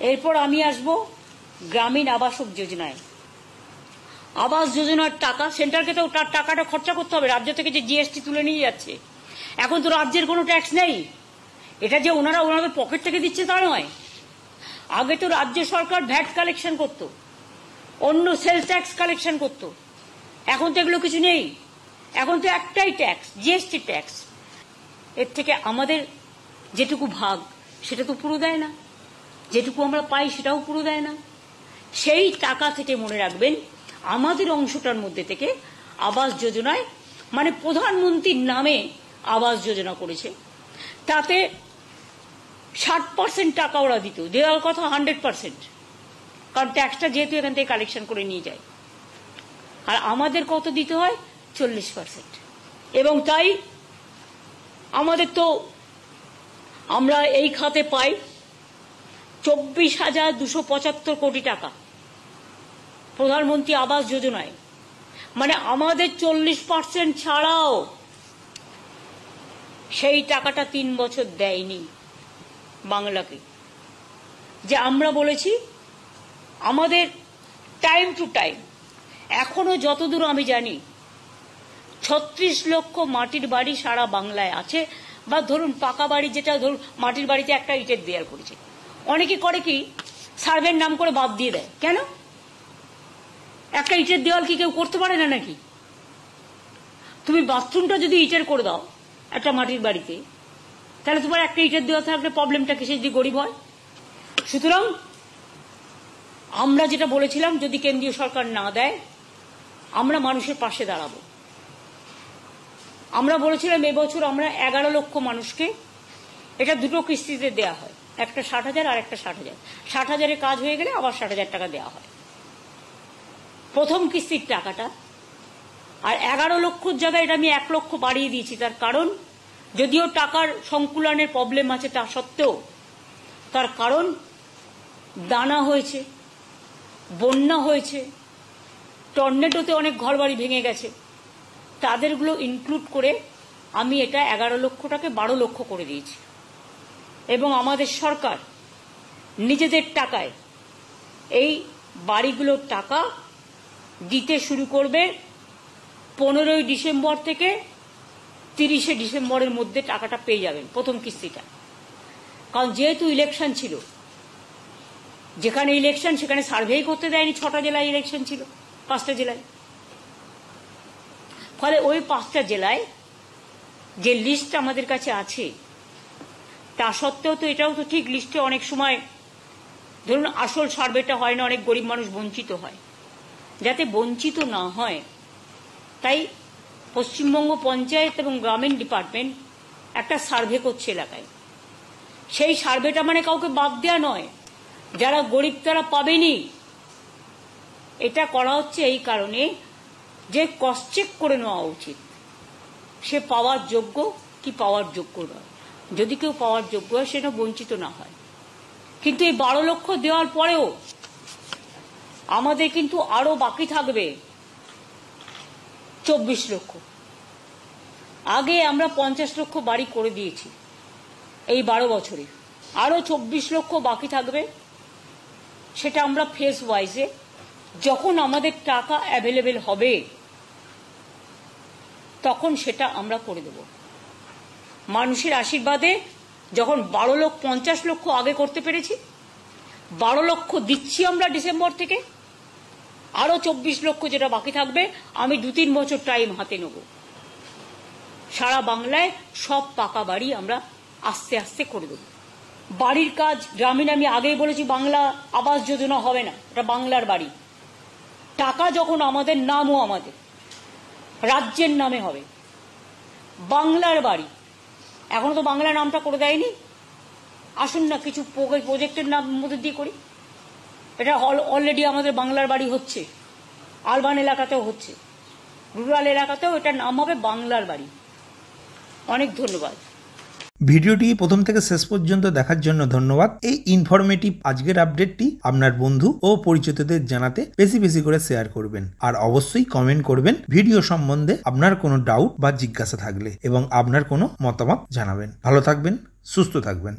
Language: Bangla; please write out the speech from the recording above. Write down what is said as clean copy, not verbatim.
এরপর আমি আসব গ্রামীণ আবাসক যোজনায়। আবাস যোজনার টাকা সেন্টারকে তো তার টাকাটা খরচা করতে হবে, রাজ্য থেকে যে জিএসটি তুলে নিয়ে যাচ্ছে। এখন তো রাজ্যের কোনো ট্যাক্স নেই, এটা যে ওনাদের পকেট থেকে দিচ্ছে তা নয়। আগে তো রাজ্য সরকার ভ্যাট কালেকশন করত, অন্য সেলস ট্যাক্স কালেকশন করত, এখন তো এগুলো কিছু নেই। এখন তো একটাই ট্যাক্স, জিএসটি ট্যাক্স। এর থেকে আমাদের যেটুকু ভাগ সেটা তো পুরো দেয় না, যেটুকু আমরা পাই সেটাও পুরো দেয় না। সেই টাকা থেকে মনে রাখবেন আমাদের অংশটার মধ্যে থেকে আবাস যোজনায়, মানে প্রধানমন্ত্রীর নামে আবাস যোজনা করেছে, তাতে 60% টাকা ওরা দিত, দেওয়ার কথা 100%, কারণ ট্যাক্সটা যেহেতু এখান থেকে কালেকশন করে নিয়ে যায়। আর আমাদের কত দিতে হয়? 40%। এবং তাই আমাদের তো আমরা এই খাতে পাই 24,275 কোটি টাকা প্রধানমন্ত্রী আবাস যোজনায়। মানে আমাদের 40% ছাড়াও সেই টাকাটা 3 বছর দেয়নি বাংলাকে। যে আমরা বলেছি আমাদের টাইম টু টাইম, এখনো যতদূর আমি জানি 36 লক্ষ মাটির বাড়ি সারা বাংলায় আছে। বা ধরুন পাকা বাড়ি, যেটা ধরুন মাটির বাড়িতে একটা ইটের দেয়াল করেছে, অনেকে করে কি সার্ভের নাম করে বাদ দিয়ে দেয়। কেন? একটা ইটের দেওয়াল কি কেউ করতে পারে না নাকি? তুমি বাথরুমটা যদি ইটের করে দাও একটা মাটির বাড়িতে, তাহলে তোমার একটা ইটের দেওয়া থাকলে প্রবলেমটা কিসে যদি গরিব হয়? সুতরাং আমরা যেটা বলেছিলাম, যদি কেন্দ্রীয় সরকার না দেয় আমরা মানুষের পাশে দাঁড়াবো। আমরা বলেছিলাম এবছর আমরা 11 লক্ষ মানুষকে, এটা দুটো কিস্তিতে দেয়া হয়, একটা 60,000 আর একটা 60,000। 60,000-এর কাজ হয়ে গেলে আবার 60,000 টাকা দেওয়া হয় প্রথম কিস্তির টাকাটা। আর 11 লক্ষর জায়গায় এটা আমি 1 লক্ষ বাড়িয়ে দিয়েছি। তার কারণ, যদিও টাকার সংকুলনের প্রবলেম আছে তা সত্ত্বেও, তার কারণ দানা হয়েছে, বন্যা হয়েছে, টর্নেডোতে অনেক ঘরবাড়ি ভেঙে গেছে, তাদেরগুলো ইনক্লুড করে আমি এটা 11 লক্ষটাকে 12 লক্ষ করে দিয়েছি। এবং আমাদের সরকার নিজেদের টাকায় এই বাড়িগুলোর টাকা দিতে শুরু করবে 15ই ডিসেম্বর থেকে 30শে ডিসেম্বরের মধ্যে টাকাটা পেয়ে যাবেন প্রথম কিস্তিটা। কারণ যেহেতু ইলেকশন ছিল, যেখানে ইলেকশন সেখানে সার্ভেই করতে দেয়নি। 6টা জেলায় ইলেকশন ছিল, 5টা জেলায়। ফলে ওই 5টা জেলায় যে লিস্ট আমাদের কাছে আছে, তা সত্ত্বেও তো এটাও তো ঠিক, লিস্টে অনেক সময় ধরুন আসল সার্ভেটা হয় না, অনেক গরিব মানুষ বঞ্চিত হয়। যাতে বঞ্চিত না হয় তাই পশ্চিমবঙ্গ পঞ্চায়েত এবং গ্রামীণ ডিপার্টমেন্ট একটা সার্ভে করছে এলাকায়। সেই সার্ভেটা মানে কাউকে বাদ দেওয়া নয়, যারা গরিব তারা পাবেনি। এটা করা হচ্ছে এই কারণে যে ক্রস চেক করে নেওয়া উচিত সে পাওয়ার যোগ্য কি পাওয়ার যোগ্য নয়। যদি কেউ পাওয়ার যোগ্য হয় সেটা বঞ্চিত না হয়। কিন্তু এই 12 লক্ষ দেওয়ার পরেও আমাদের কিন্তু আরো বাকি থাকবে 24 লক্ষ। আগে আমরা 50 লক্ষ বাড়ি করে দিয়েছি এই 12 বছরে, আরো 24 লক্ষ বাকি থাকবে। সেটা আমরা ফেজ ওয়াইজে যখন আমাদের টাকা অ্যাভেলেবেল হবে তখন সেটা আমরা করে দেব। মানুষের আশীর্বাদে যখন 50 লক্ষ আগে করতে পেরেছি, 12 লক্ষ দিচ্ছি আমরা ডিসেম্বর থেকে, আরো 24 লক্ষ যেটা বাকি থাকবে আমি 2-3 বছর টাইম হাতে নেব। সারা বাংলায় সব পাকা বাড়ি আমরা আস্তে আস্তে করে দেব। বাড়ির কাজ গ্রামীণ, আমি আগেই বলেছি বাংলা আবাস যোজনা হবে না, এটা বাংলার বাড়ি। টাকা যখন আমাদের নামও আমাদের রাজ্যের নামে হবে, বাংলার বাড়ি। এখনো তো বাংলা নামটা করে দেয়নি। আসুন না কিছু প্রজেক্টের নাম মধ্যে দিয়ে করি। এটা অলরেডি আমাদের বাংলার বাড়ি হচ্ছে, আরবান এলাকাতেও হচ্ছে, রুরাল এলাকাতেও এটার নাম হবে বাংলার বাড়ি। অনেক ধন্যবাদ। ভিডিওটি প্রথম থেকে শেষ পর্যন্ত দেখার জন্য ধন্যবাদ। এই ইনফরমেটিভ আজকের আপডেটটি আপনার বন্ধু ও পরিচিতদের জানাতে বেশি বেশি করে শেয়ার করবেন। আর অবশ্যই কমেন্ট করবেন ভিডিও সম্বন্ধে আপনার কোনো ডাউট বা জিজ্ঞাসা থাকলে, এবং আপনার কোনো মতামত জানাবেন। ভালো থাকবেন, সুস্থ থাকবেন।